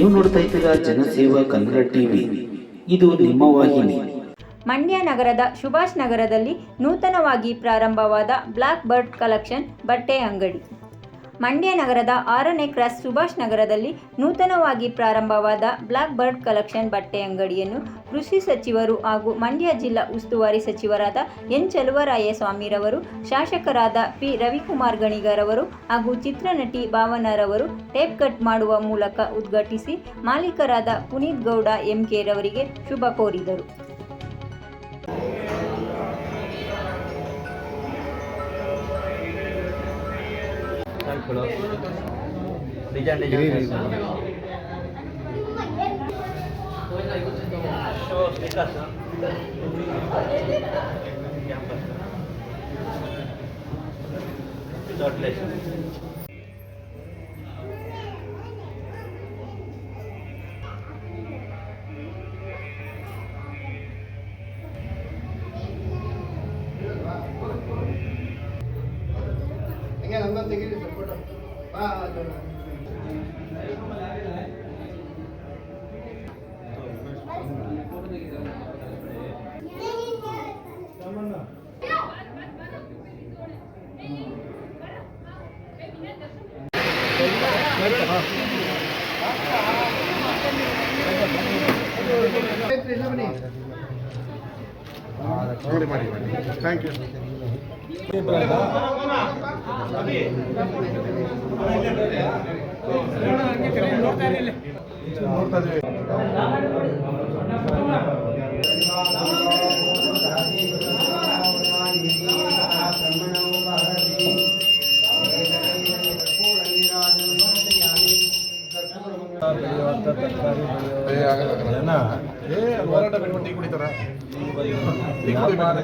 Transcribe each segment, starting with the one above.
ನೀವು ನೋಡ್ತಾ ಇದ್ದೀರಾ ಜನಸೇವಾ ಕನ್ನಡ ಟಿವಿ, ಇದು ನಿಮ್ಮ ವಾಹಿನಿ. ಮಂಡ್ಯ ನಗರದ ಸುಭಾಷ್ ನಗರದಲ್ಲಿ ನೂತನವಾಗಿ ಪ್ರಾರಂಭವಾದ ಬ್ಲಾಕ್ ಬರ್ಡ್ ಕಲೆಕ್ಷನ್ ಬಟ್ಟೆ ಅಂಗಡಿ. ಮಂಡ್ಯ ನಗರದ 6ನೇ ಕ್ರಾಸ್ ಸುಭಾಷ್ ನಗರದಲ್ಲಿ ನೂತನವಾಗಿ ಪ್ರಾರಂಭವಾದ ಬ್ಲಾಕ್ ಬರ್ಡ್ ಕಲೆಕ್ಷನ್ ಬಟ್ಟೆ ಅಂಗಡಿಯನ್ನು ಕೃಷಿ ಸಚಿವರು ಹಾಗೂ ಮಂಡ್ಯ ಜಿಲ್ಲಾ ಉಸ್ತುವಾರಿ ಸಚಿವರಾದ ಎನ್ ಚಲುವರಾಯಸ್ವಾಮಿರವರು, ಶಾಸಕರಾದ ಪಿ ರವಿಕುಮಾರ್ ಗಣಿಗರವರು ಹಾಗೂ ಚಿತ್ರನಟಿ ಭಾವನಾರವರು ಟೇಪ್ ಕಟ್ ಮಾಡುವ ಮೂಲಕ ಉದ್ಘಾಟಿಸಿ ಮಾಲೀಕರಾದ ಪುನೀತ್ ಗೌಡ ಎಂಕೆ ರವರಿಗೆ ಶುಭ ಕೋರಿದರು. Thank you.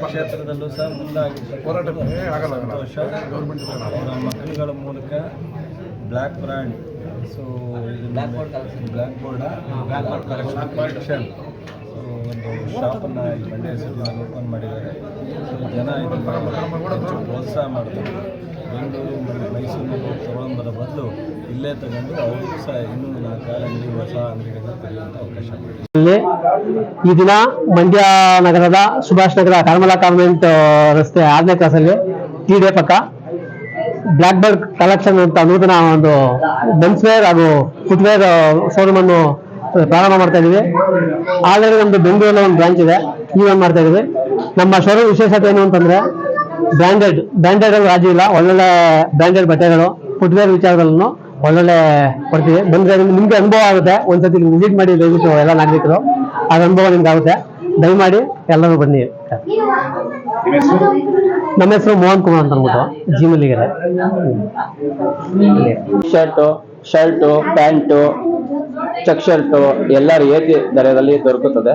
ಕ್ಷೇತ್ರದಲ್ಲೂ ಸಹ ಮುಂದಾಗಿರ್ತಕ್ಕಂಥ ಅವರ ಮಕ್ಕಳುಗಳ ಮೂಲಕ black brand, so black board collection so ಒಂದು ಶಾಪನ್ನು ಈ ಮಂಡ್ಯ ಸಿಟಿನಲ್ಲಿ ಓಪನ್ ಮಾಡಿದ್ದಾರೆ. ಸೊ ಜನ ಇದನ್ನು ಪ್ರೋತ್ಸಾಹ ಮಾಡ್ತಾರೆ. ಬೆಂಗಳೂರು ಮೈಸೂರಿನಲ್ಲಿ ತೊಗೊಂಬರೋ ಬದಲು ಇಲ್ಲೇ ತಗೊಂಡು ಅವರು ಸಹ ಇನ್ನೂ 4 ಅಂಗಡಿ ಹೊಸ ಅಂಗಡಿಗಳನ್ನ ತೆರೆಯುವಂಥ ಅವಕಾಶ ಮಾಡಿದೆ. ಈ ದಿನ ಮಂಡ್ಯ ನಗರದ ಸುಭಾಷ್ ನಗರ ಕಾರ್ಮಲಾ ಕಾನ್ವೆಂಟ್ ರಸ್ತೆ 6ನೇ ಕ್ರಾಸಲ್ಲಿ ಟಿ ಡೇ ಪಕ್ಕ ಬ್ಲಾಕ್ ಬರ್ಡ್ ಕಲೆಕ್ಷನ್ ಅಂತ ನೂತನ ಒಂದು ಮೆನ್ಸ್ ವೇರ್ ಹಾಗೂ ಫುಟ್ವೇರ್ ಶೋರೂಮ್ ಅನ್ನು ಪ್ರಾರಂಭ ಮಾಡ್ತಾ ಇದೀವಿ. ಆಲ್ರೆಡಿ ನಮ್ದು ಬೆಂಗಳೂರಲ್ಲಿ ಒಂದು ಬ್ರಾಂಚ್ ಇದೆ, ಒಂದು ಮಾಡ್ತಾ ಇದೀವಿ. ನಮ್ಮ ಶೋರೂಮ್ ವಿಶೇಷತೆ ಏನು ಅಂತಂದ್ರೆ ಬ್ರ್ಯಾಂಡೆಡ್ ರಾಜು ಇಲ್ಲ, ಒಳ್ಳೊಳ್ಳೆ ಬ್ರ್ಯಾಂಡೆಡ್ ಬಟ್ಟೆಗಳು, ಫುಟ್ವೇರ್ ವಿಚಾರಗಳನ್ನು ಒಳ್ಳೊಳ್ಳೆ ಕೊಡ್ತೀವಿ. ಬಂದ್ರೆ ನಿಮ್ಗೆ ಅನುಭವ ಆಗುತ್ತೆ. ಒಂದ್ಸತಿ ವಿಸಿಟ್ ಮಾಡಿ ದಯವಿಟ್ಟು ಎಲ್ಲ ನಾಗರಿಕರು, ಅದ ಅನುಭವ ನಿಮ್ಗೆ ಆಗುತ್ತೆ. ದಯಮಾಡಿ ಎಲ್ಲರೂ ಬನ್ನಿ. ನಮ್ಮ ಹೆಸರು ಮೋಹನ್ ಕುಮಾರ್ ಅಂತ ಅಂದ್ಬಿಟ್ಟು ಜಿಮಲ್ಲಿಗೆರೆ. ಶರ್ಟು, ಪ್ಯಾಂಟು, ಚೆಕ್ ಶರ್ಟು ಎಲ್ಲ ರಿಯಾಯಿತಿ ದರದಲ್ಲಿ ದೊರಕುತ್ತದೆ.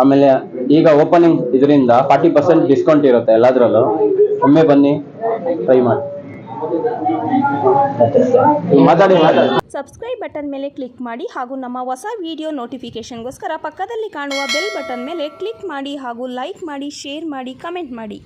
ಆಮೇಲೆ ಈಗ ಓಪನಿಂಗ್ ಇದರಿಂದ 40% ಡಿಸ್ಕೌಂಟ್ ಇರುತ್ತೆ ಎಲ್ಲದರಲ್ಲೂ. ಒಮ್ಮೆ ಬನ್ನಿ, ಟ್ರೈ ಮಾಡಿ. ಸಬ್ಸ್ಕ್ರೈಬ್ ಬಟನ್ ಮೇಲೆ ಕ್ಲಿಕ್ ಮಾಡಿ ಹಾಗೂ ನಮ್ಮ ಹೊಸ ವಿಡಿಯೋ ನೋಟಿಫಿಕೇಶನ್ಗೋಸ್ಕರ ಪಕ್ಕದಲ್ಲಿ ಕಾಣುವ ಬೆಲ್ ಬಟನ್ ಮೇಲೆ ಕ್ಲಿಕ್ ಮಾಡಿ ಹಾಗೂ ಲೈಕ್ ಮಾಡಿ, ಶೇರ್ ಮಾಡಿ, ಕಮೆಂಟ್ ಮಾಡಿ.